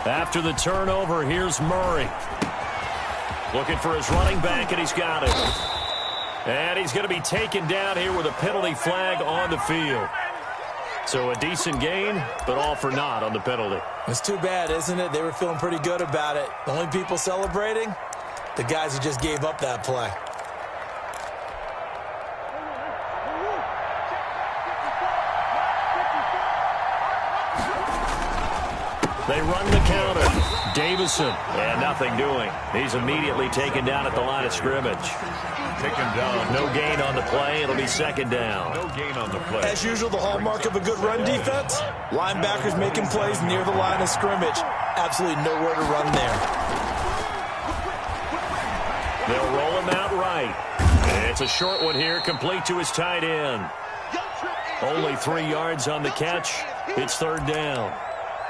After the turnover, here's Murray. Looking for his running back, and he's got it. And he's going to be taken down here with a penalty flag on the field. So a decent gain, but all for naught on the penalty. It's too bad, isn't it? They were feeling pretty good about it. The only people celebrating, the guys who just gave up that play. They run the counter. Davison, and nothing doing. He's immediately taken down at the line of scrimmage. Taken down. No gain on the play. It'll be second down. No gain on the play. As usual, the hallmark of a good run defense, linebackers making plays near the line of scrimmage. Absolutely nowhere to run there. They'll roll him out right. It's a short one here, complete to his tight end. Only 3 yards on the catch. It's third down.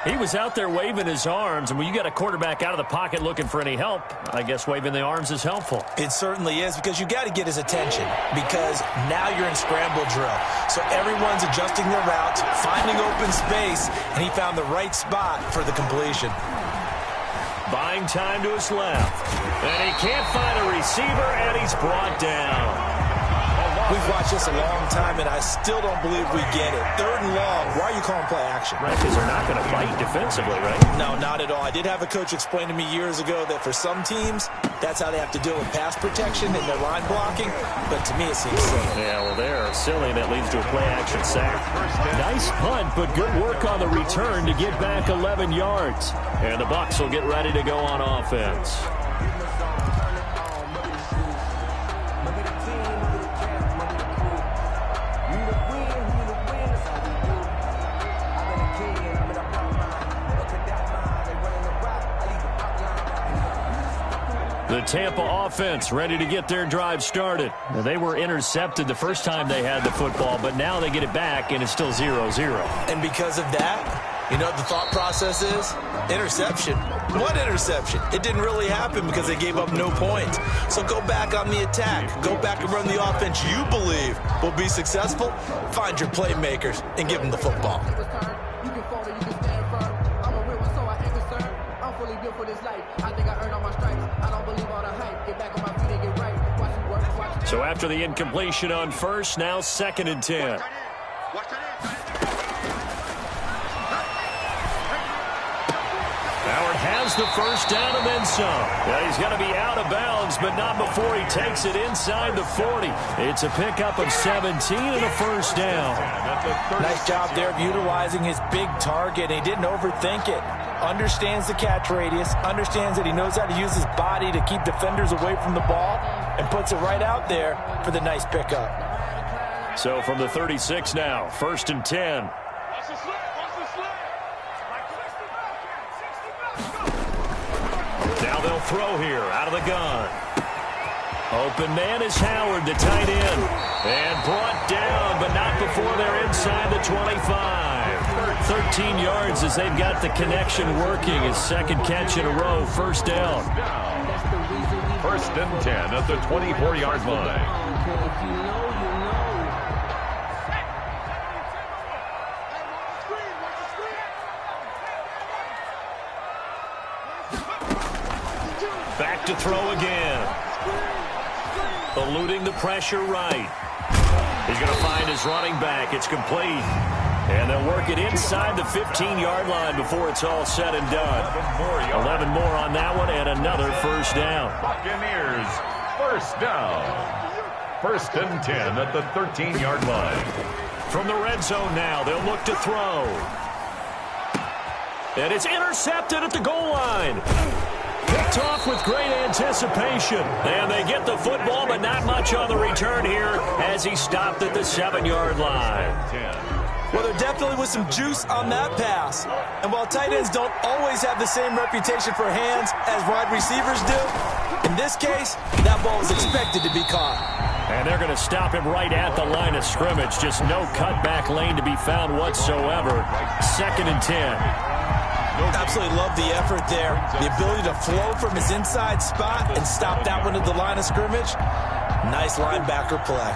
He was out there waving his arms, and when you got a quarterback out of the pocket looking for any help, I guess waving the arms is helpful. It certainly is, because you got to get his attention, because now you're in scramble drill. So everyone's adjusting their routes, finding open space, and he found the right spot for the completion. Buying time to his left. And he can't find a receiver, and he's brought down. We've watched this a long time, and I still don't believe we get it. Third and long. Why are you calling play action? Right, because they're not going to fight defensively, right? No, not at all. I did have a coach explain to me years ago that for some teams, that's how they have to deal with pass protection and their line blocking. But to me, it seems silly. Yeah, well, they're silly, and that leads to a play action sack. Nice punt, but good work on the return to get back 11 yards. And the Bucs will get ready to go on offense. The Tampa offense ready to get their drive started. Now, they were intercepted the first time they had the football, but now they get it back, and it's still 0-0. And because of that, you know what the thought process is? Interception. What interception? It didn't really happen because they gave up no points. So go back on the attack. Go back and run the offense you believe will be successful. Find your playmakers and give them the football. So after the incompletion on first, now 2nd and 10. Howard has the first down and then some. Well, he's going to be out of bounds, but not before he takes it inside the 40. It's a pickup of 17 and a first down. Nice job there of utilizing his big target. He didn't overthink it. Understands the catch radius, understands that he knows how to use his body to keep defenders away from the ball, and puts it right out there for the nice pickup. So from the 36 now, 1st and 10. Now they'll throw here out of the gun. Open man is Howard, the tight end. And brought down, but not before they're inside the 25. 13 yards as they've got the connection working. His second catch in a row, first down. 1st and 10 at the 24-yard line. Back to throw again. Eluding the pressure right. He's going to find his running back. It's complete. And they'll work it inside the 15-yard line before it's all said and done. 11 more on that one and another first down. Buccaneers, first down. 1st and 10 at the 13-yard line. From the red zone now, they'll look to throw. And it's intercepted at the goal line. Picked off with great anticipation. And they get the football, but not much on the return here as he stopped at the 7-yard line. Well, there definitely was some juice on that pass. And while tight ends don't always have the same reputation for hands as wide receivers do, in this case, that ball was expected to be caught. And they're going to stop him right at the line of scrimmage. Just no cutback lane to be found whatsoever. 2nd and 10. Absolutely love the effort there. The ability to flow from his inside spot and stop that one at the line of scrimmage. Nice linebacker play.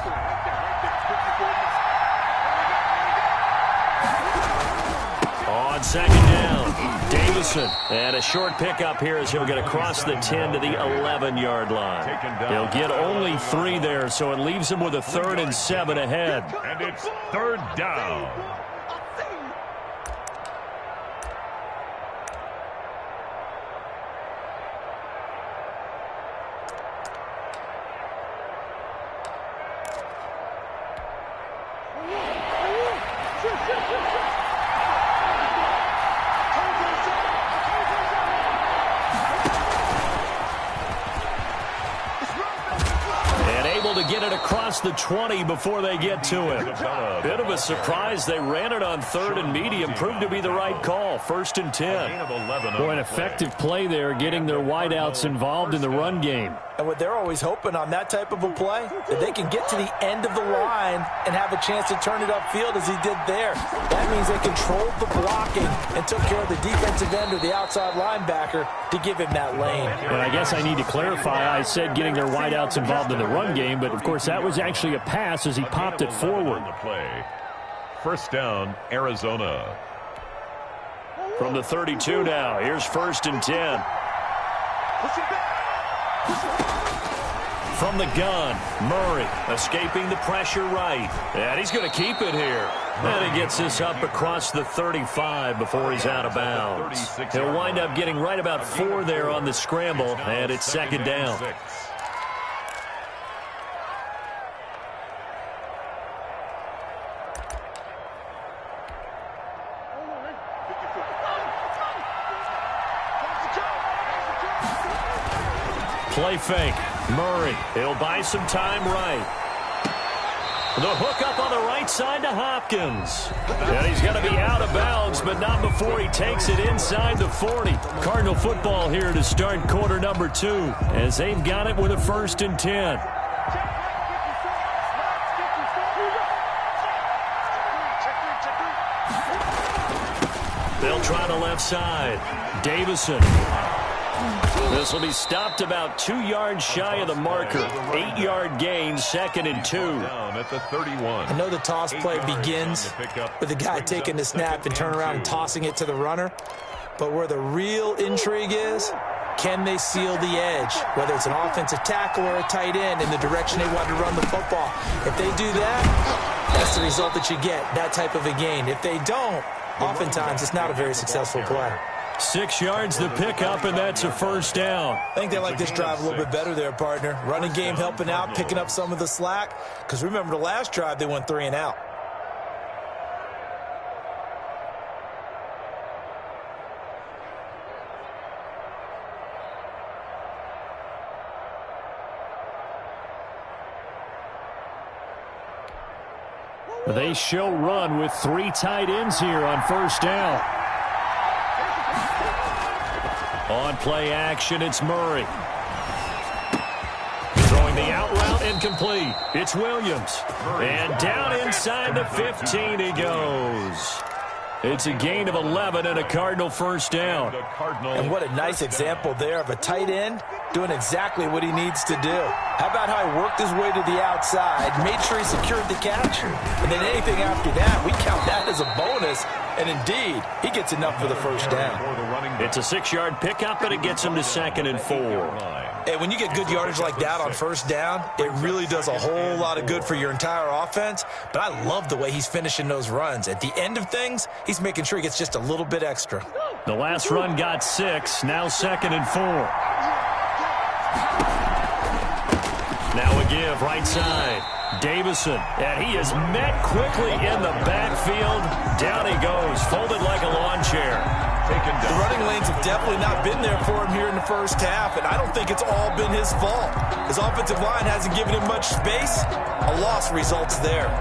On 2nd down. Davison, and a short pickup here as he'll get across the 10 to the 11-yard line. He'll get only 3 there, so it leaves him with a 3rd and 7 ahead. And it's 3rd down. Across the 20 before they get to it. Bit of a surprise. They ran it on 3rd and medium. Proved to be the right call. 1st and 10. Boy, an effective play there, getting their wideouts involved in the run game. And what they're always hoping on that type of a play, that they can get to the end of the line and have a chance to turn it upfield as he did there. That means they controlled the blocking and took care of the defensive end or the outside linebacker to give him that lane. And I guess I need to clarify, I said getting their wideouts involved in the run game, but of course that was actually a pass as he popped it forward. The play. 1st down, Arizona. From the 32 now, here's 1st and 10. From the gun, Murray escaping the pressure right. And he's going to keep it here. And he gets this up across the 35 before he's out of bounds. He'll wind up getting right about 4 there on the scramble, and it's 2nd down. Play fake. Murray, he'll buy some time right. The hook up on the right side to Hopkins. And he's going to be out of bounds, but not before he takes it inside the 40. Cardinal football here to start quarter number 2, as they've got it with a 1st and 10. They'll try the left side. Davison. This will be stopped about 2 yards shy of the marker. 8-yard gain, 2nd and 2. At the 31. I know the toss play begins with the guy taking the snap and turn around and tossing it to the runner. But where the real intrigue is, can they seal the edge? Whether it's an offensive tackle or a tight end in the direction they want to run the football. If they do that, that's the result that you get, that type of a gain. If they don't, oftentimes it's not a very successful play. 6 yards the pickup, and that's a 1st down. I think they like this drive a little bit better there, partner. Running game helping out, picking up some of the slack. Because remember, the last drive, they went 3 and out. They show run with 3 tight ends here on 1st down. On play action, it's Murray. Throwing the out route incomplete. It's Williams. And down inside the 15 he goes. It's a gain of 11 and a Cardinal 1st down. And what a nice example there of a tight end doing exactly what he needs to do. How about how he worked his way to the outside, made sure he secured the catch, and then anything after that, we count that as a bonus. And indeed, he gets enough for the 1st down. It's a 6-yard pickup, and it gets him to 2nd and 4. And when you get good yardage like that on 1st down, it really does a whole lot of good for your entire offense. But I love the way he's finishing those runs. At the end of things, he's making sure he gets just a little bit extra. The last run got 6, now 2nd and 4. Now a give, right side. Davison, and he is met quickly in the backfield. Down he goes, folded like a lawn chair. The running lanes have definitely not been there for him here in the 1st half, and I don't think it's all been his fault. His offensive line hasn't given him much space. A loss results there.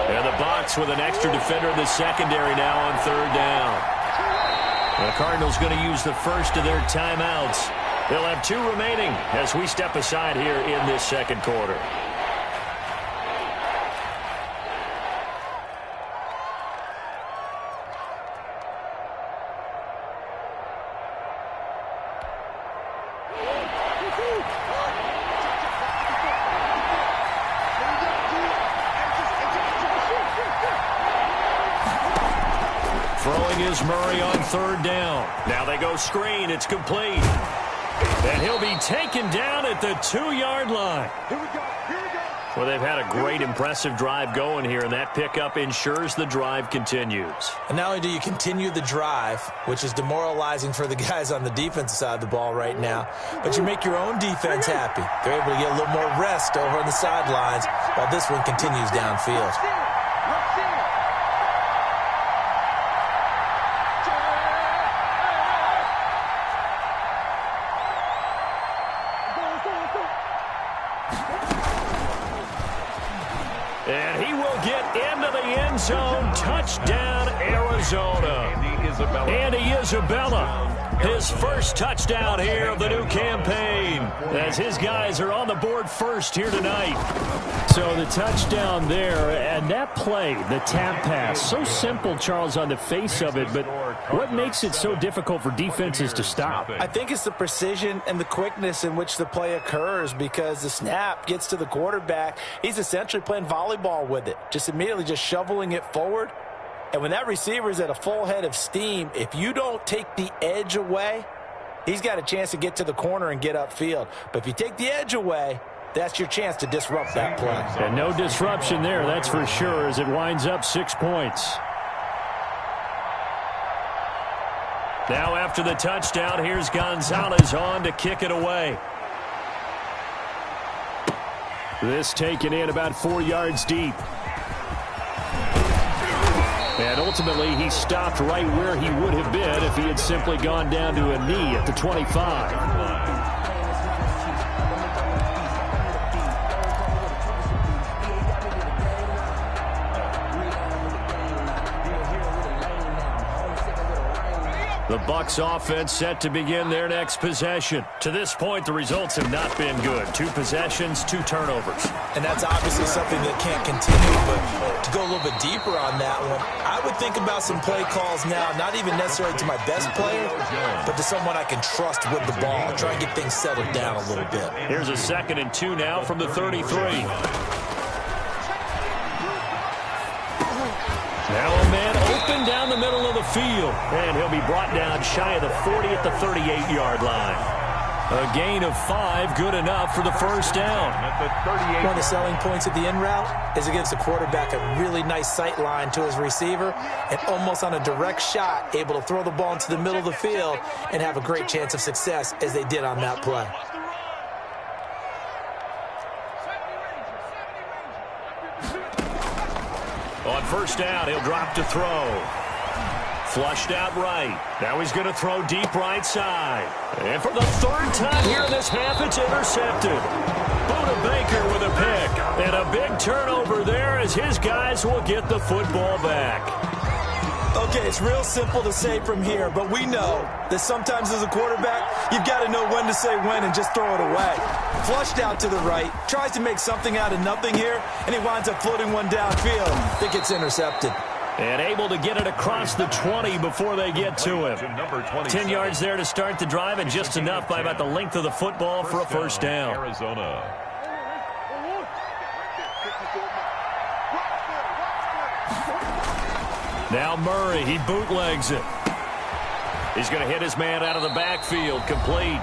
And the box with an extra defender in the secondary now on 3rd down. The Cardinals going to use the first of their timeouts. They'll have 2 remaining as we step aside here in this 2nd quarter. Throwing is Murray on third down. Now they go screen. It's complete. And he'll be taken down at the 2-yard line. Here we go. Well, they've had a great, impressive drive going here, and that pickup ensures the drive continues. And not only do you continue the drive, which is demoralizing for the guys on the defensive side of the ball right now, but you make your own defense happy. They're able to get a little more rest over on the sidelines while this one continues downfield. And he will get into the end zone. Touchdown, Arizona. Andy Isabella, his first touchdown here of the new campaign, as his guys are on the board first here tonight. So the touchdown there, and that play, the tap pass, so simple, Charles, on the face of it, but what makes it so difficult for defenses to stop? I think it's the precision and the quickness in which the play occurs, because the snap gets to the quarterback. He's essentially playing volleyball with it, just immediately just shoveling it forward. And when that receiver is at a full head of steam, if you don't take the edge away, he's got a chance to get to the corner and get upfield. But if you take the edge away, that's your chance to disrupt that play. And no disruption there, that's for sure, as it winds up 6 points. Now after the touchdown, here's Gonzalez on to kick it away. This taken in about 4 yards deep. And ultimately, he stopped right where he would have been if he had simply gone down to a knee at the 25. The Bucs offense set to begin their next possession. To this point, the results have not been good. 2 possessions, 2 turnovers. And that's obviously something that can't continue, but to go a little bit deeper on that one, I would think about some play calls now, not even necessarily to my best player, but to someone I can trust with the ball. Try and get things settled down a little bit. Here's a 2nd and 2 now from the 33. Now a man open down the middle of the field, and he'll be brought down shy of the 40 at the 38-yard line. A gain of 5, good enough for the first down. One of the selling points of the in route is it gives the quarterback a really nice sight line to his receiver, and almost on a direct shot, able to throw the ball into the middle of the field and have a great chance of success as they did on that play. On first down, he'll drop to throw. Flushed out right. Now he's going to throw deep right side. And for the 3rd time here in this half, it's intercepted. Buda Baker with a pick. And a big turnover there as his guys will get the football back. Okay, it's real simple to say from here, but we know that sometimes as a quarterback, you've got to know when to say when and just throw it away. Flushed out to the right, tries to make something out of nothing here, and he winds up floating one downfield that gets intercepted. And able to get it across the 20 before they get to him. 10 yards there to start the drive, and just enough by about the length of the football for a first down. Arizona. Now Murray, he bootlegs it. He's going to hit his man out of the backfield, complete.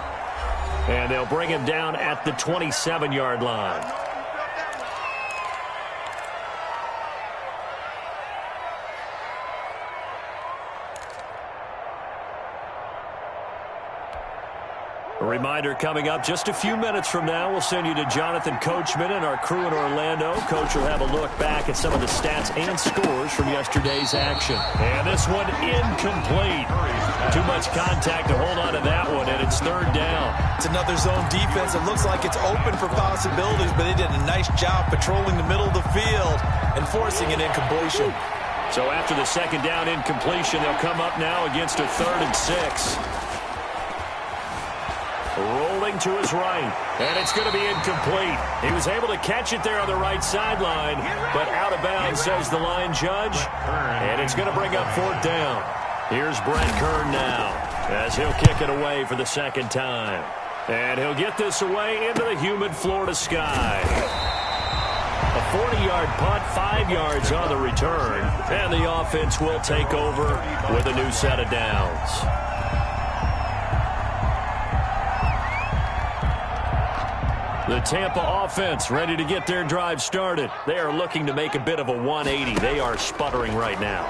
And they'll bring him down at the 27-yard line. A reminder coming up just a few minutes from now, we'll send you to Jonathan Coachman and our crew in Orlando. Coach will have a look back at some of the stats and scores from yesterday's action. And this one incomplete. Too much contact to hold on to that one, and it's 3rd down. It's another zone defense. It looks like it's open for possibilities, but they did a nice job patrolling the middle of the field and forcing an incompletion. So after the 2nd down incompletion, they'll come up now against a 3rd and 6. Rolling to his right, and it's going to be incomplete. He was able to catch it there on the right sideline, but out of bounds, says the line judge, and it's going to bring up 4th down. Here's Brent Kern now, as he'll kick it away for the 2nd time. And he'll get this away into the humid Florida sky. A 40-yard punt, 5 yards on the return. And the offense will take over with a new set of downs. The Tampa offense ready to get their drive started. They are looking to make a bit of a 180. They are sputtering right now.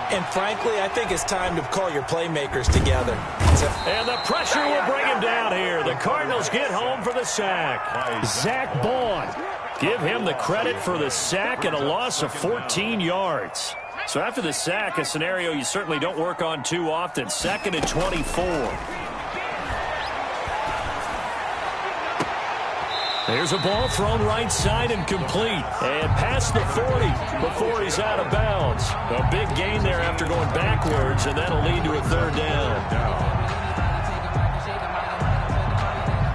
And frankly, I think it's time to call your playmakers together. And the pressure will bring him down here. The Cardinals get home for the sack. Zach Bond. Give him the credit for the sack and a loss of 14 yards. So after the sack, a scenario you certainly don't work on too often. 2nd and 24. There's a ball thrown right side and complete. And past the 40 before he's out of bounds. A big gain there after going backwards, and that'll lead to a 3rd down.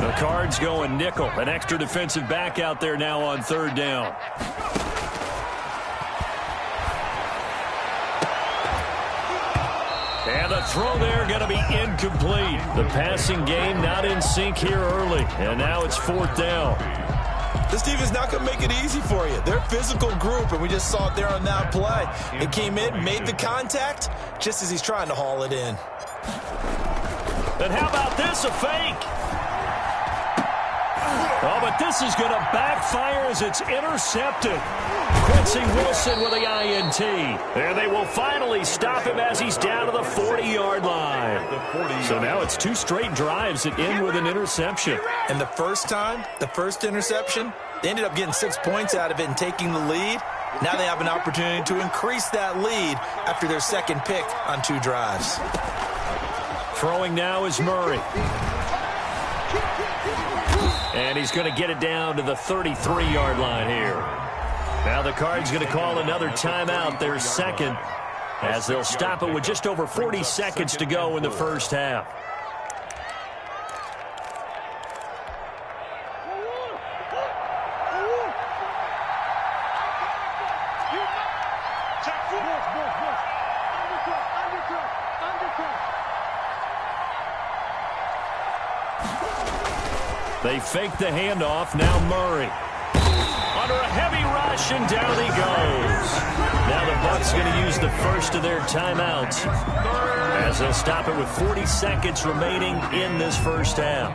The Cards going nickel. An extra defensive back out there now on 3rd down. And the throw there going to be incomplete. The passing game not in sync here early. And now it's 4th down. This team is not going to make it easy for you. They're a physical group, and we just saw it there on that play. It came in, made the contact, just as he's trying to haul it in. And how about this, a fake? Oh, but this is going to backfire as it's intercepted. Quincy Wilson with the INT. And they will finally stop him as he's down to the 40-yard line. So now it's 2 straight drives that end with an interception. And the first time, the first interception, they ended up getting 6 points out of it and taking the lead. Now they have an opportunity to increase that lead after their 2nd pick on 2 drives. Throwing now is Murray. And he's going to get it down to the 33-yard line here. Now the Cards going to call another timeout, their 2nd, as they'll stop it with just over 40 seconds to go in the first half. They fake the handoff. Now Murray. Under a heavy rush, and down he goes. Now the Bucs going to use the first of their timeouts as they'll stop it with 40 seconds remaining in this first half.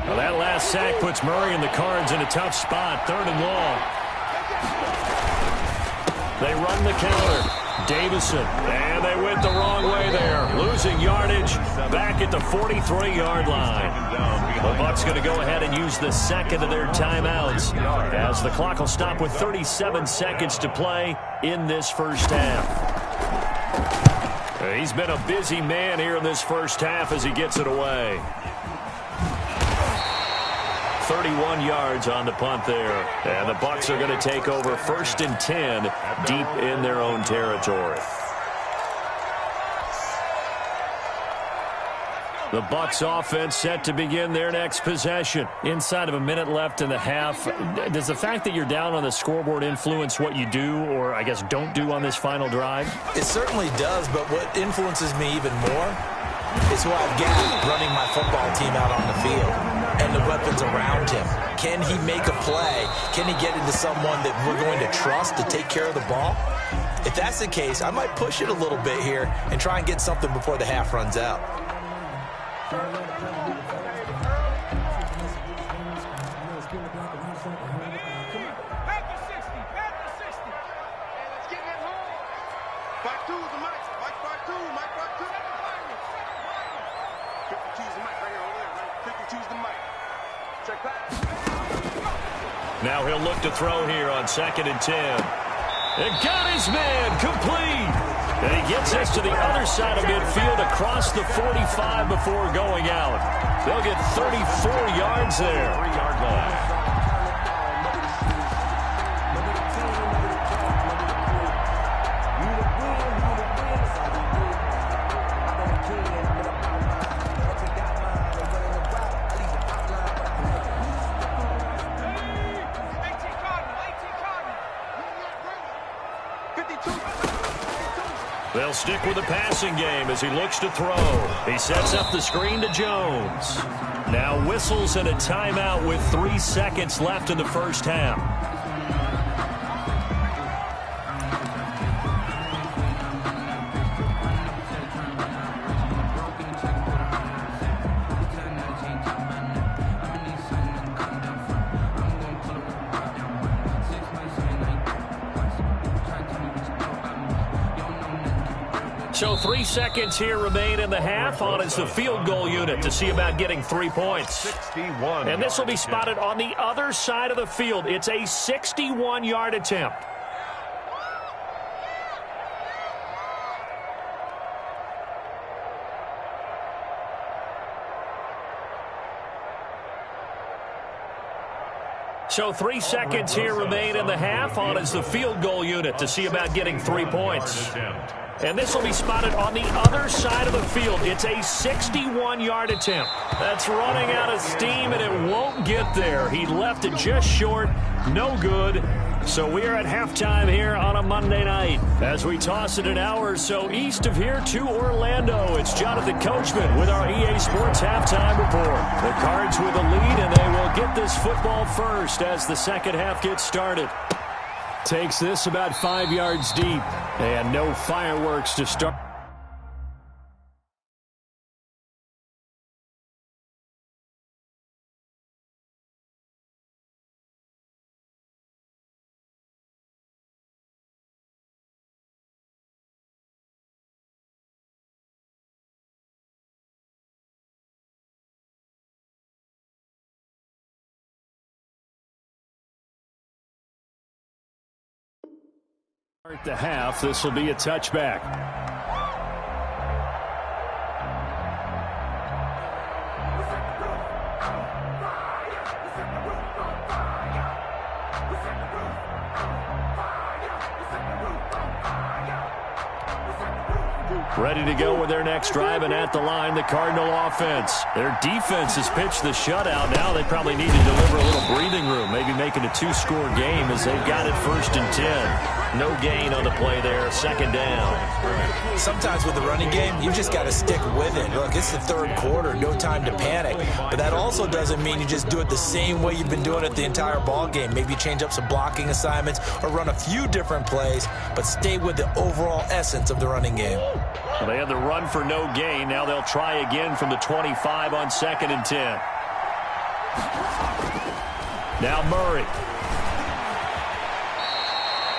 Well, that last sack puts Murray and the Cards in a tough spot. 3rd and long. They run the counter. Davison, and they went the wrong way there. Losing yardage back at the 43-yard line. The Bucs going to go ahead and use the 2nd of their timeouts as the clock will stop with 37 seconds to play in this first half. He's been a busy man here in this first half as he gets it away. 31 yards on the punt there. And the Bucs are going to take over 1st and 10 deep in their own territory. The Bucs offense set to begin their next possession. Inside of a minute left in the half. Does the fact that you're down on the scoreboard influence what you do, or I guess don't do on this final drive? It certainly does, but what influences me even more is who I've got running my football team out on the field and the weapons around him. Can he make a play? Can he get into someone that we're going to trust to take care of the ball? If that's the case, I might push it a little bit here and try and get something before the half runs out. Now he'll look to throw here on 2nd and 10. And got his man complete. And he gets us to the other side of midfield across the 45 before going out. They'll get 34 yards there. 3-yard line. They'll stick with the passing game as he looks to throw. He sets up the screen to Jones. Now whistles and a timeout with 3 seconds left in the first half. So 3 seconds here remain in the half. On is the field goal unit to see about getting 3 points. 61. And this will be spotted on the other side of the field. It's a 61-yard attempt. So 3 seconds here remain in the half. On is the field goal unit to see about getting 3 points. And this will be spotted on the other side of the field. It's a 61-yard attempt. That's running out of steam, and it won't get there. He left it just short. No good. So we're at halftime here on a Monday night. As we toss it an hour or so east of here to Orlando, it's Jonathan Coachman with our EA Sports Halftime Report. The Cards with a lead, and they will get this football first as the second half gets started. Takes this about 5 yards deep, and no fireworks to start. At the half, this will be a touchback. Ready to go with their next drive, and at the line, the Cardinal offense. Their defense has pitched the shutout. Now they probably need to deliver a little breathing room, maybe make it a 2-score game as they've got it 1st and 10. No gain on the play there, 2nd down. Sometimes with the running game, you just got to stick with it. Look, it's the 3rd quarter, no time to panic. But that also doesn't mean you just do it the same way you've been doing it the entire ball game. Maybe change up some blocking assignments or run a few different plays, but stay with the overall essence of the running game. Well, they had the run for no gain. Now they'll try again from the 25 on 2nd and 10. Now Murray.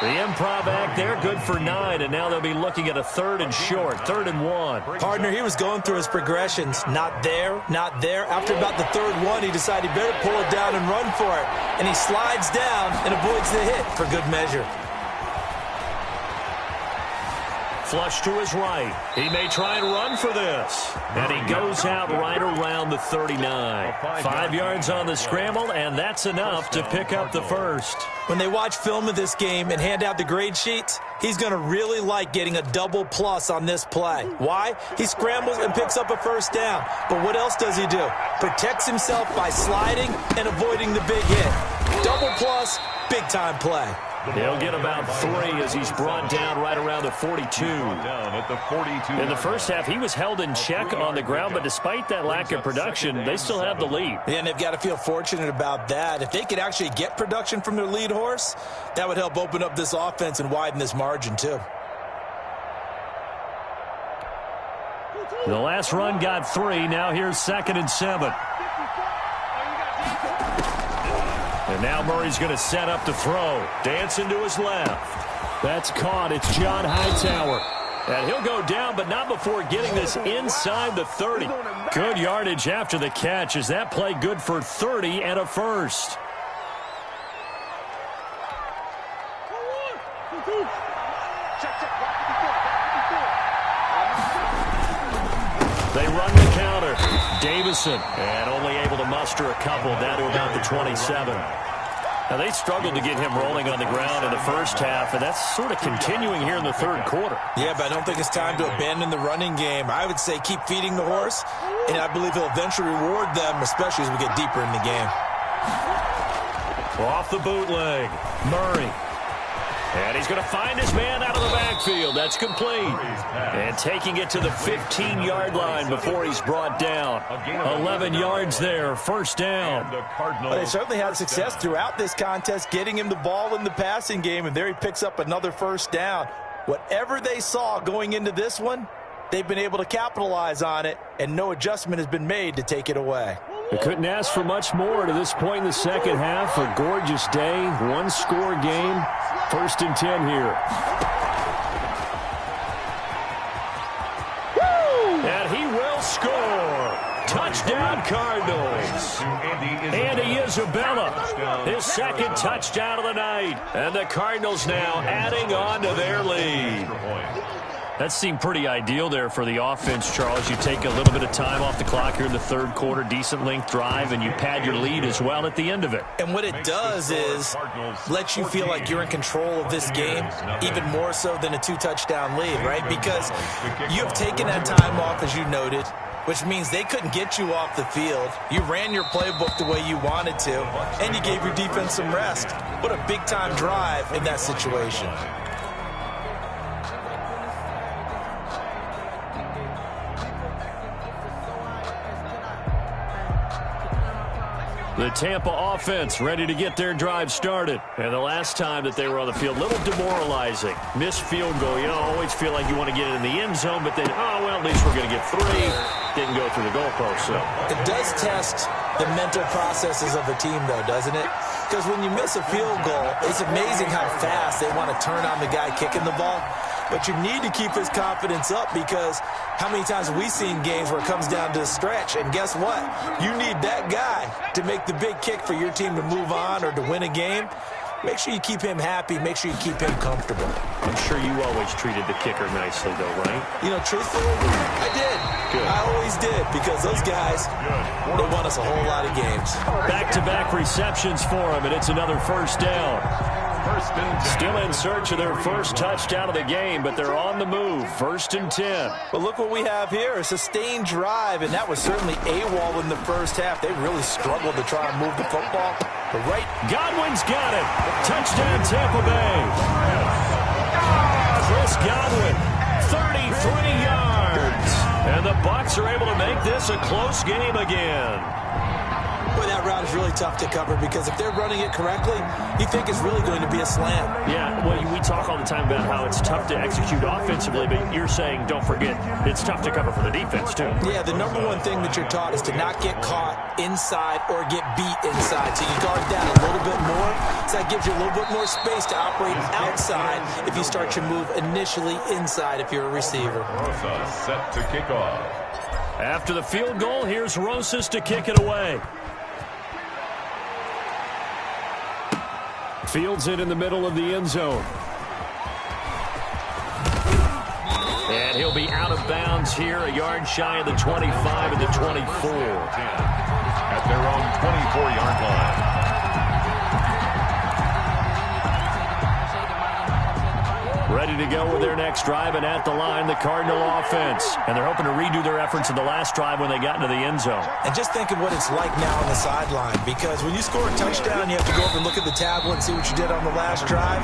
The improv act there, good for 9, and now they'll be looking at a 3rd and short, 3rd and 1. Partner, he was going through his progressions. Not there, not there. After about the 3rd one, he decided he better pull it down and run for it. And he slides down and avoids the hit for good measure. Flush to his right. He may try and run for this. And he goes out right around the 39. 5 yards on the scramble, and that's enough to pick up the first. When they watch film of this game and hand out the grade sheets, he's going to really like getting a double plus on this play. Why? He scrambles and picks up a 1st down. But what else does he do? Protects himself by sliding and avoiding the big hit. Double plus, big-time play. He'll get about 3 as he's brought down right around the 42. In the first half, he was held in check on the ground, but despite that lack of production, they still have the lead. And they've got to feel fortunate about that. If they could actually get production from their lead horse, that would help open up this offense and widen this margin too. The last run got 3. Now here's 2nd and 7. And now Murray's going to set up to throw. Dancing to his left. That's caught. It's John Hightower. And he'll go down, but not before getting this inside the 30. Good yardage after the catch. Is that play good for 30 and a first? They run the counter. Davison, and only able to muster a couple down to about the 27. Now, they struggled to get him rolling on the ground in the first half, and that's sort of continuing here in the 3rd quarter. Yeah, but I don't think it's time to abandon the running game. I would say keep feeding the horse, and I believe he'll eventually reward them, especially as we get deeper in the game. Off the bootleg, Murray. And he's going to find his man out of the backfield. That's complete. And taking it to the 15-yard line before he's brought down. 11 yards there, first down. Well, they certainly had success throughout this contest, getting him the ball in the passing game, and there he picks up another first down. Whatever they saw going into this one, they've been able to capitalize on it, and no adjustment has been made to take it away. They couldn't ask for much more to this point in the second half. A gorgeous day, one-score game. First and 10 here. And he will score. Touchdown, Cardinals. Andy Isabella, his second touchdown of the night. And the Cardinals now adding on to their lead. That seemed pretty ideal there for the offense, Charles. You take a little bit of time off the clock here in the third quarter, decent length drive, and you pad your lead as well at the end of it. And what it does is let you feel like you're in control of this game, even more so than a two-touchdown lead, right? Because you have taken that time off, as you noted, which means they couldn't get you off the field. You ran your playbook the way you wanted to, and you gave your defense some rest. What a big-time drive in that situation. The Tampa offense ready to get their drive started. And the last time that they were on the field, a little demoralizing. Missed field goal. You know, always feel like you want to get it in the end zone, but then, oh, well, at least we're going to get 3. Didn't go through the goalpost, so. It does test the mental processes of a team, though, doesn't it? Because when you miss a field goal, it's amazing how fast they want to turn on the guy kicking the ball. But you need to keep his confidence up, because how many times have we seen games where it comes down to a stretch? And guess what? You need that guy to make the big kick for your team to move on or to win a game. Make sure you keep him happy. Make sure you keep him comfortable. I'm sure you always treated the kicker nicely, though, right? You know, truthfully, I did. Good. I always did, because those guys, they won us a whole lot of games. Back-to-back receptions for him, and it's another first down. Still in search of their first touchdown of the game, but they're on the move. First and 10. But look what we have here, a sustained drive, and that was certainly AWOL in the first half. They really struggled to try and move the football. But Godwin's got it. Touchdown, Tampa Bay. Chris Godwin, 33 yards. And the Bucs are able to make this a close game again. Boy, that route is really tough to cover, because if they're running it correctly, you think it's really going to be a slam. Yeah, well, we talk all the time about how it's tough to execute offensively, but you're saying, don't forget, it's tough to cover for the defense, too. Yeah, the number one thing that you're taught is to not get caught inside or get beat inside. So you guard that a little bit more. So that gives you a little bit more space to operate outside if you start your move initially inside if you're a receiver. Rosa set to kick off. After the field goal, here's Rosas to kick it away. Fields it in the middle of the end zone. And he'll be out of bounds here, a yard shy of the 25 and the 24. At their own 24-yard line. Ready to go with their next drive, and at the line, the Cardinal offense. And they're hoping to redo their efforts in the last drive when they got into the end zone. And just think of what it's like now on the sideline, because when you score a touchdown, you have to go over and look at the tablet and see what you did on the last drive.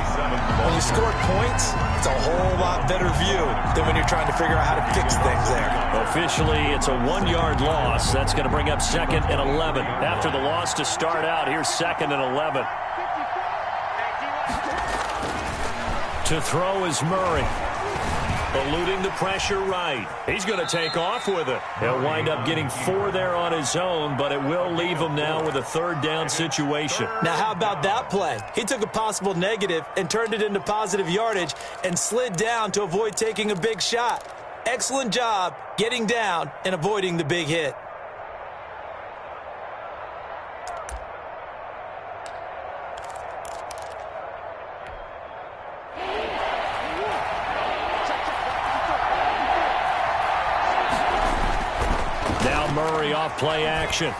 When you score points, it's a whole lot better view than when you're trying to figure out how to fix things there. Officially, it's a 1-yard loss. That's going to bring up 2nd and 11. After the loss to start out, here's 2nd and 11. To throw is Murray. Eluding the pressure right. He's going to take off with it. He'll wind up getting 4 there on his own, but it will leave him now with a 3rd down situation. Now, how about that play? He took a possible negative and turned it into positive yardage and slid down to avoid taking a big shot. Excellent job getting down and avoiding the big hit. Murray off play action.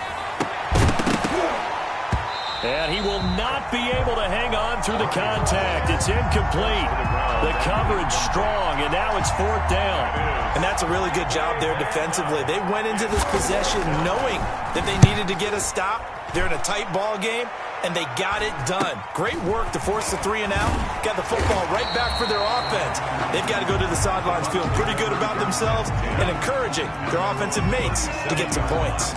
And he will not be able to hang on through the contact. It's incomplete. The coverage strong, and now it's 4th down. And that's a really good job there defensively. They went into this possession knowing that they needed to get a stop. They're in a tight ball game, and they got it done. Great work to force the 3 and out. Got the football right back for their offense. They've got to go to the sidelines feeling pretty good about themselves and encouraging their offensive mates to get some points.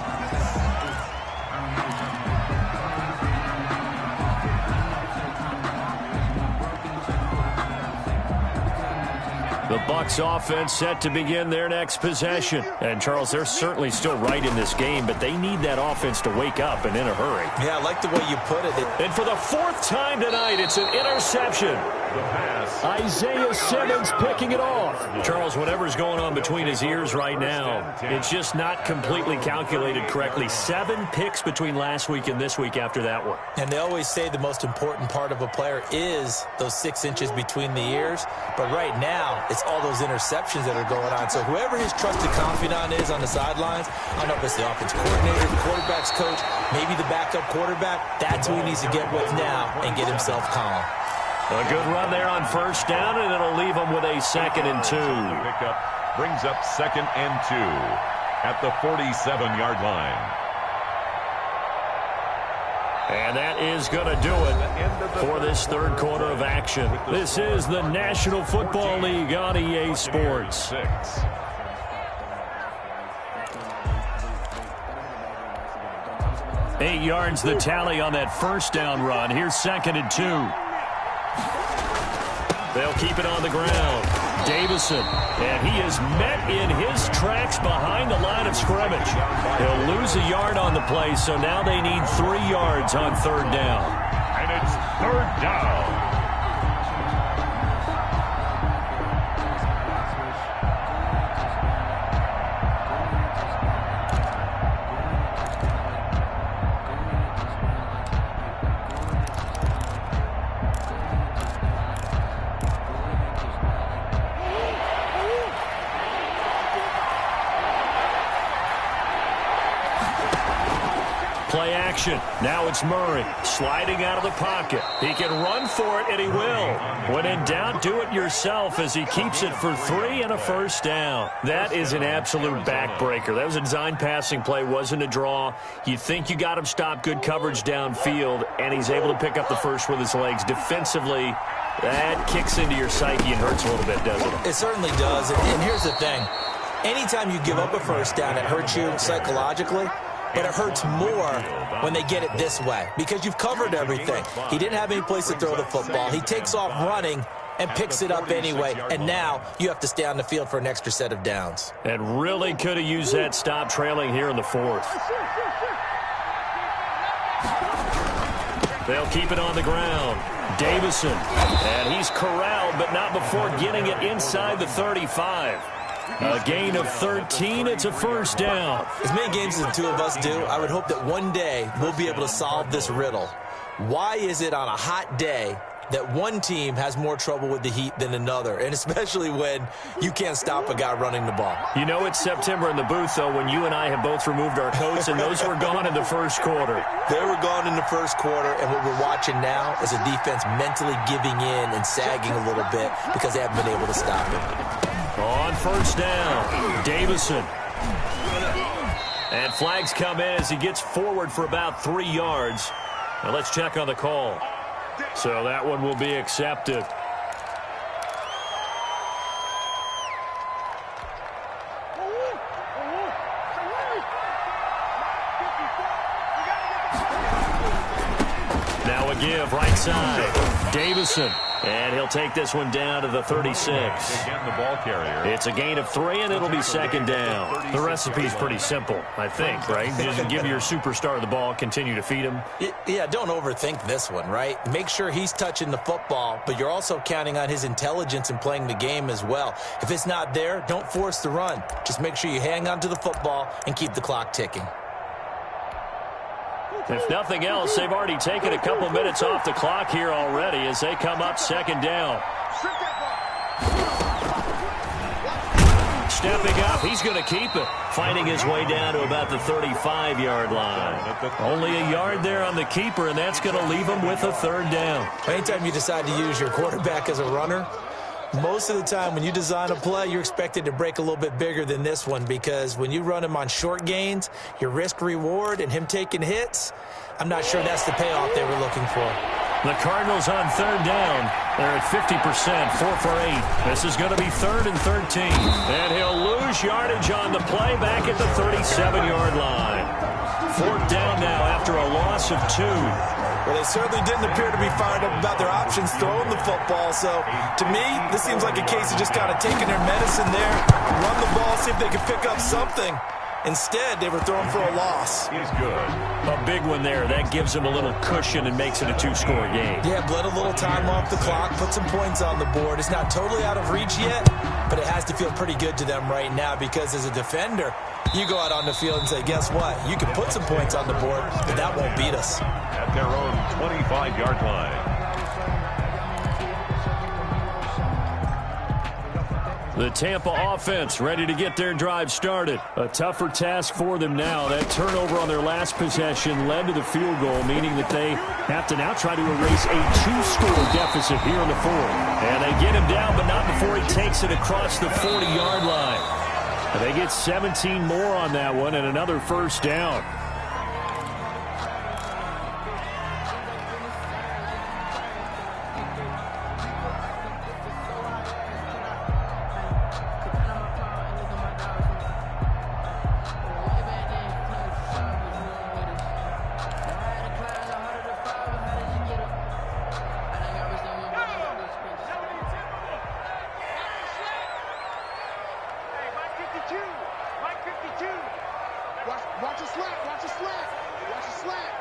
The Bucs offense set to begin their next possession. And, Charles, they're certainly still right in this game, but they need that offense to wake up and in a hurry. Yeah, I like the way you put it. And for the 4th time tonight, it's an interception. Isaiah Simmons picking it off. Charles, whatever's going on between his ears right now, it's just not completely calculated correctly. 7 picks between last week and this week after that one. And they always say the most important part of a player is those 6 inches between the ears. But right now, it's all those interceptions that are going on. So whoever his trusted confidant is on the sidelines, I don't know if it's the offensive coordinator, the quarterback's coach, maybe the backup quarterback, that's who he needs to get with now and get himself calm. A good run there on 1st down, and it'll leave them with a 2nd and 2. Pickup brings up 2nd and 2 at the 47-yard line. And that is going to do it for this 3rd quarter of action. This is the National Football League on EA Sports. 6. Eight yards the tally on that 1st down run. Here's 2nd and 2. They'll keep it on the ground. Davison, and he is met in his tracks behind the line of scrimmage. He'll lose a yard on the play, so now they need 3 yards on 3rd down. And it's 3rd down. Play action. Now it's Murray sliding out of the pocket. He can run for it, and he will. When in doubt, do it yourself as he keeps it for 3 and a 1st down. That is an absolute backbreaker. That was a design passing play, wasn't a draw. You think you got him stopped, good coverage downfield, and he's able to pick up the first with his legs. Defensively, that kicks into your psyche and hurts a little bit, doesn't it? It certainly does. And here's the thing. Anytime you give up a 1st down, it hurts you psychologically. But it hurts more when they get it this way because you've covered everything. He didn't have any place to throw the football. He takes off running and picks it up anyway. And now you have to stay on the field for an extra set of downs. And really could have used that stop trailing here in the 4th. They'll keep it on the ground. Davison, and he's corralled, but not before getting it inside the 35. A gain of 13. It's a 1st down. As many games as the 2 of us do, I would hope that one day we'll be able to solve this riddle. Why is it on a hot day that one team has more trouble with the heat than another, and especially when you can't stop a guy running the ball? You know it's September in the booth, though, when you and I have both removed our coats, and those were gone in the 1st quarter. They were gone in the 1st quarter, and what we're watching now is a defense mentally giving in and sagging a little bit because they haven't been able to stop it. On 1st down, Davison. And flags come in as he gets forward for about 3 yards. Now let's check on the call. So that one will be accepted. Now a give right side. Davison. And he'll take this one down to the 36. Again, the ball carrier. It's a gain of 3, and it'll be 2nd down. The recipe's pretty simple, I think, right? Just give your superstar the ball, continue to feed him. Yeah, don't overthink this one, right? Make sure he's touching the football, but you're also counting on his intelligence in playing the game as well. If it's not there, don't force the run. Just make sure you hang on to the football and keep the clock ticking. If nothing else, they've already taken a couple minutes off the clock here already as they come up 2nd down. stepping up. He's going to keep it, fighting his way down to about the 35-yard line. Only a yard there on the keeper, and that's going to leave him with a third down. Anytime you decide to use your quarterback as a runner, most of the time when you design a play, you're expected to break a little bit bigger than this one, because when you run him on short gains, your risk-reward and him taking hits, I'm not sure that's the payoff they were looking for. The Cardinals on third down. They're at 50%, 4 for 8. This is going to be 3rd and 13. And he'll lose yardage on the play back at the 37-yard line. 4th down now after a loss of 2. Well, they certainly didn't appear to be fired up about their options throwing the football. So, to me, this seems like a case of just kind of taking their medicine there, run the ball, see if they can pick up something. Instead, they were throwing for a loss. He's good. A big one there. That gives them a little cushion and makes it a 2-score game. Yeah, bled a little time off the clock, put some points on the board. It's not totally out of reach yet, but it has to feel pretty good to them right now, because as a defender, you go out on the field and say, guess what? You can put some points on the board, but that won't beat us. At their own 25-yard line. The Tampa offense ready to get their drive started. A tougher task for them now. That turnover on their last possession led to the field goal, meaning that they have to now try to erase a 2-score deficit here in the 4th. And they get him down, but not before he takes it across the 40-yard line. And they get 17 more on that one and another first down. Watch a slant, watch a slant, watch a slant.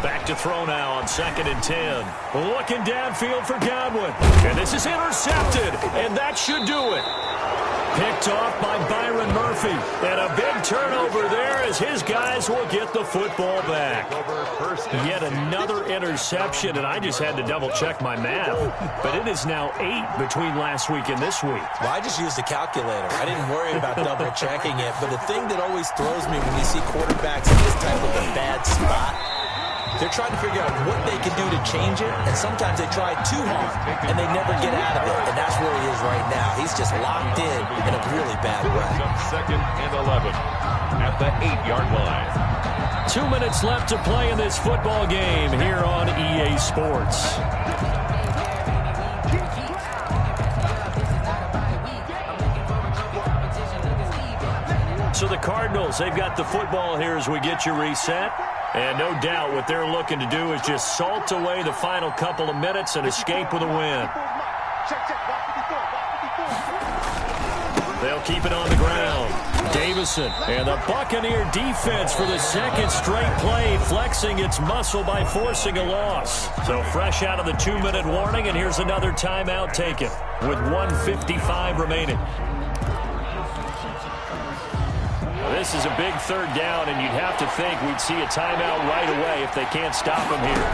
Back to throw now on 2nd and 10. Looking downfield for Godwin. And this is intercepted, and that should do it. Picked off by Byron Murphy. And a big turnover there as his guys will get the football back. Yet another interception, and I just had to double-check my math. But it is now 8 between last week and this week. Well, I just used a calculator. I didn't worry about double-checking it. But the thing that always throws me when you see quarterbacks in this type of a bad spot, they're trying to figure out what they can do to change it, and sometimes they try too hard, and they never get out of it, and that's where he is right now. He's just locked in a really bad way. 2nd and 11 at the 8-yard line. 2 minutes left to play in this football game here on EA Sports. So the Cardinals, they've got the football here as we get you reset. And no doubt what they're looking to do is just salt away the final couple of minutes and escape with a win. They'll keep it on the ground. Davison and the Buccaneer defense for the 2nd straight play, flexing its muscle by forcing a loss. So fresh out of the 2-minute warning, and here's another timeout taken with 1:55 remaining. This is a big 3rd down, and you'd have to think we'd see a timeout right away if they can't stop him here.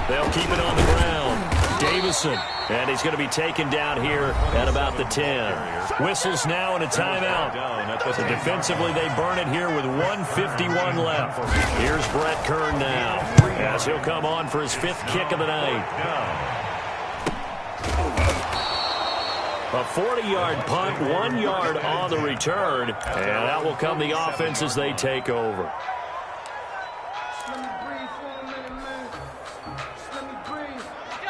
They'll keep it on the ground. Davison, and he's going to be taken down here at about the 10. Whistles now and a timeout. So defensively, they burn it here with 1:51 left. Here's Brett Kern now, as he'll come on for his 5th kick of the night. A 40-yard punt, 1 yard on the return, and out will come the offense as they take over.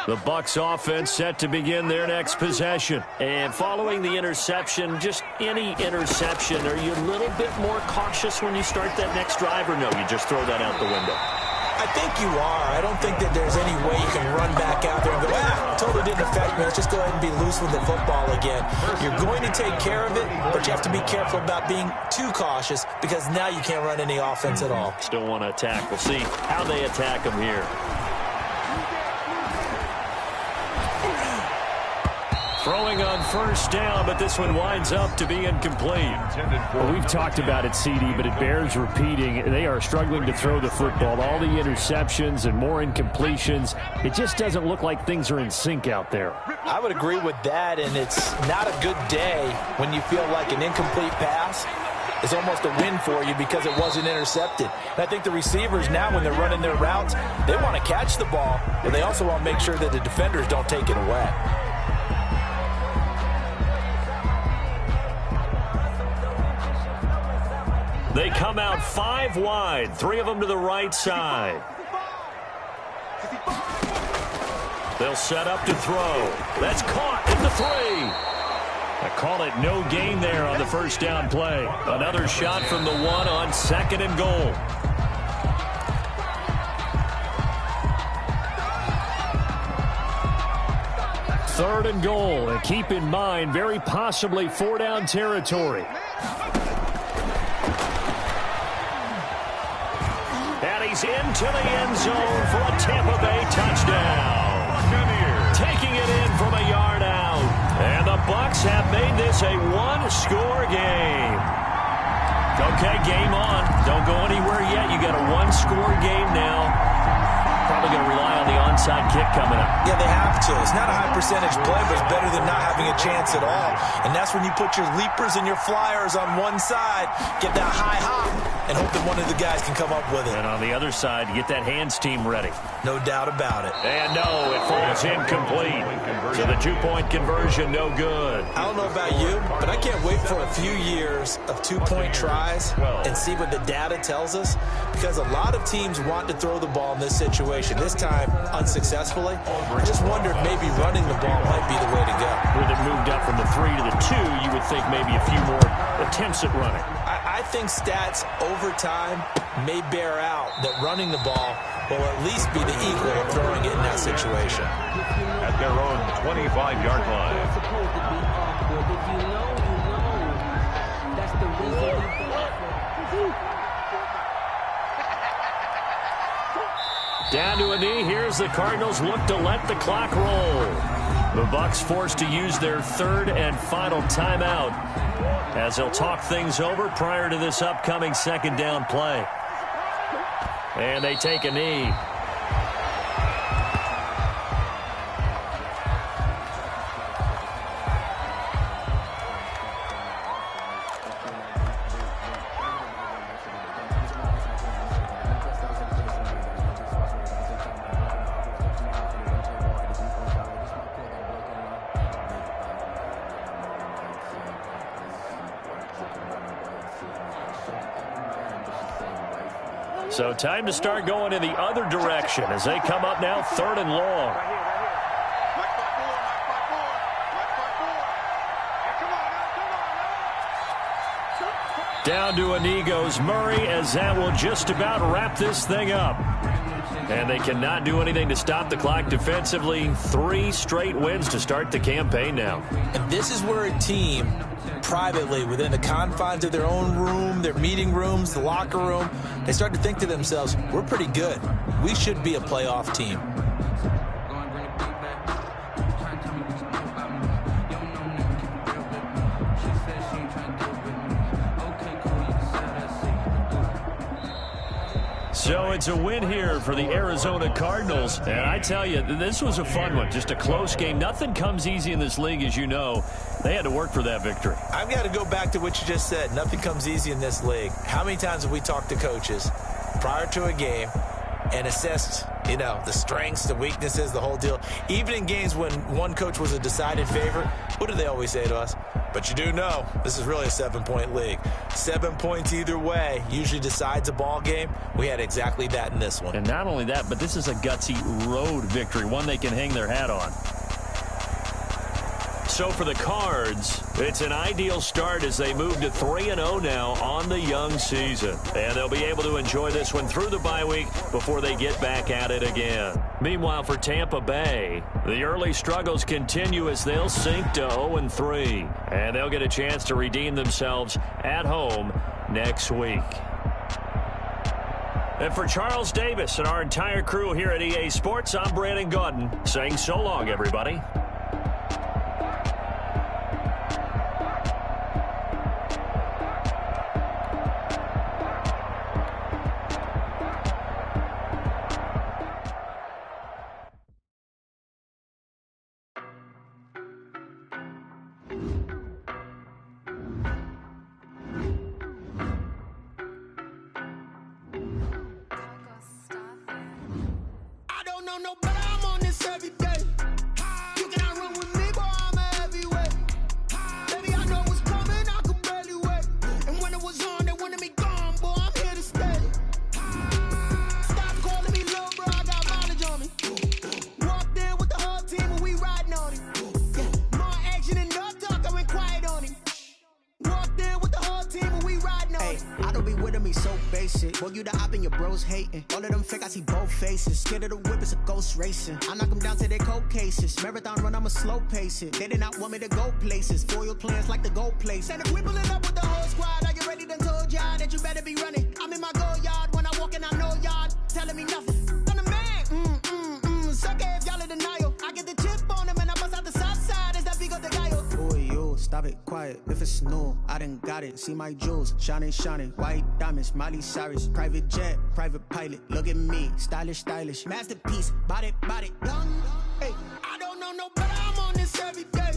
The Bucs offense set to begin their next possession. And following the interception, just any interception, are you a little bit more cautious when you start that next drive, or no, you just throw that out the window? I think you are. I don't think that there's any way you can run back out there and go, totally didn't affect me. Let's just go ahead and be loose with the football again. You're going to take care of it, but you have to be careful about being too cautious, because now you can't run any offense at all. Still want to attack. We'll see how they attack them here. Throwing on first down, but this one winds up to be incomplete. Well, we've talked about it, CD, but it bears repeating. They are struggling to throw the football. All the interceptions and more incompletions. It just doesn't look like things are in sync out there. I would agree with that, and it's not a good day when you feel like an incomplete pass is almost a win for you because it wasn't intercepted. And I think the receivers now, when they're running their routes, they want to catch the ball, but they also want to make sure that the defenders don't take it away. They come out 5 wide, 3 of them to the right side. They'll set up to throw. That's caught at the 3. I call it no gain there on the first down play. Another shot from the 1 on 2nd and goal. Third and goal, and keep in mind, very possibly 4-down territory. And he's into the end zone for a Tampa Bay touchdown. Taking it in from a yard out. And the Bucs have made this a 1-score game. Okay, game on. Don't go anywhere yet. You got a 1-score game now. Probably going to rely on the onside kick coming up. Yeah, they have to. It's not a high percentage play, but it's better than not having a chance at all. And that's when you put your leapers and your flyers on one side, get that high hop, and hope that one of the guys can come up with it. And on the other side, get that hands team ready. No doubt about it. And no, it falls incomplete. So the 2-point conversion, no good. I don't know about you, but I can't wait for a few years of 2-point tries and see what the data tells us, because a lot of teams want to throw the ball in this situation. This time, unsuccessfully. I just wondered maybe running the ball might be the way to go. With it moved up from the 3 to the 2, you would think maybe a few more attempts at running. I think stats over time may bear out that running the ball will at least be the equal of throwing it in that situation. At their own 25-yard line. Down to a knee. Here's the Cardinals look to let the clock roll. The Bucs forced to use their 3rd and final timeout as they'll talk things over prior to this upcoming 2nd down play. And they take a knee. So time to start going in the other direction as they come up now 3rd and long. Down to a knee goes Murray, as that will just about wrap this thing up. And they cannot do anything to stop the clock defensively. 3 straight wins to start the campaign now. And this is where a team privately, within the confines of their own room, their meeting rooms, the locker room, they start to think to themselves, we're pretty good. We should be a playoff team. So it's a win here for the Arizona Cardinals. And I tell you, this was a fun one. Just a close game. Nothing comes easy in this league, as you know. They had to work for that victory. I've got to go back to what you just said. Nothing comes easy in this league. How many times have we talked to coaches prior to a game and assessed, the strengths, the weaknesses, the whole deal? Even in games when one coach was a decided favorite, what do they always say to us? But you do know this is really a 7-point league. 7 points either way usually decides a ball game. We had exactly that in this one. And not only that, but this is a gutsy road victory, one they can hang their hat on. So for the Cards, it's an ideal start as they move to 3-0 now on the young season. And they'll be able to enjoy this one through the bye week before they get back at it again. Meanwhile, for Tampa Bay, the early struggles continue as they'll sink to 0-3. And they'll get a chance to redeem themselves at home next week. And for Charles Davis and our entire crew here at EA Sports, I'm Brandon Gaudin saying so long, everybody. know no better, I'm on this every day. You cannot run with me, boy, I'm a heavyweight. Baby, I know what's coming, I could barely wait. And when it was on, they wanted me gone, boy, I'm here to stay. Stop calling me little bro, I got mileage on me. Walked in with the whole team and we riding on it. Yeah, more action and no talk, I went quiet on it. Walked in with the whole team and we riding on it. I don't be with him, he's so basic. Boy, you the op and your bros hating. All of them fake, I see both faces. Scared of the whip, it's a ghost racing. I knock them down to their cold cases. Marathon run, I'ma slow pace it. They did not want me to go places. Foil plans like the go place. And if we pulling up with the whole squad, are you ready? Done told y'all that you better be running. I'm in my go yard. When I walk in, I know y'all telling me nothing. I'm the man. Suck it if y'all in denial. I get the chip on them and I bust out the south side. It's that Vigo de Gallo. Boy, yo, stop it, quiet. If it's new, I done got it. See my jewels, shining, shining. White diamonds, Miley Cyrus. Private jet, private pilot. Look at me, stylish, stylish. Masterpiece, body, young. Hey, I don't know no better, I'm on this every day.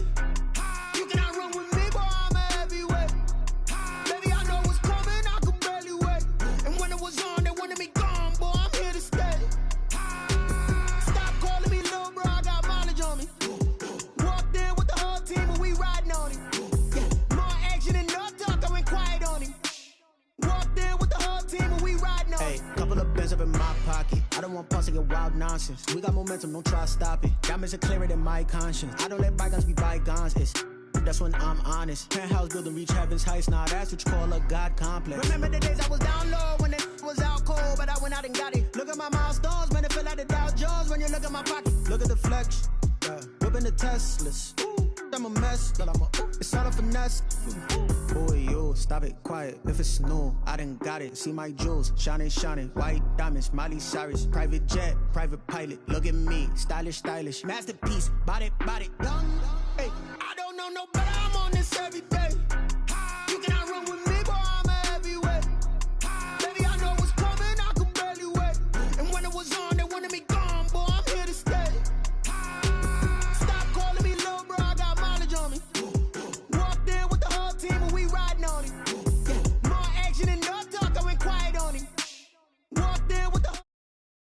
You cannot run with me, boy, I'm a heavyweight. Baby, I know what's coming, I could barely wait. And when it was on, they wanted me gone, boy, I'm here to stay. Stop calling me little bro, I got mileage on me. Walked in with the whole team and we riding on it. Yeah, more action and no talk, I went quiet on it. Walked in with the whole team and we riding on it. Hey, couple of bands up in my pocket. I don't want pause to get wild nonsense. We got momentum, don't try to stop it. Diamonds are clearer than my conscience. I don't let bygones be bygones. That's when I'm honest. Penthouse building, reach heaven's heights. Nah, that's what you call a God complex. Remember the days I was down low when it was out cold, but I went out and got it. Look at my milestones, man, it feel like the Dow Jones when you look at my pocket. Look at the flex, whipping the Teslas. I'm a mess, but it's all a finesse. Boy, yo, stop it, quiet. If it's new, I done got it. See my jewels, shining, shining. White diamonds, Miley Cyrus. Private jet, private pilot. Look at me, stylish, stylish. Masterpiece, body, young. Hey, I don't know no better, I'm on this every day.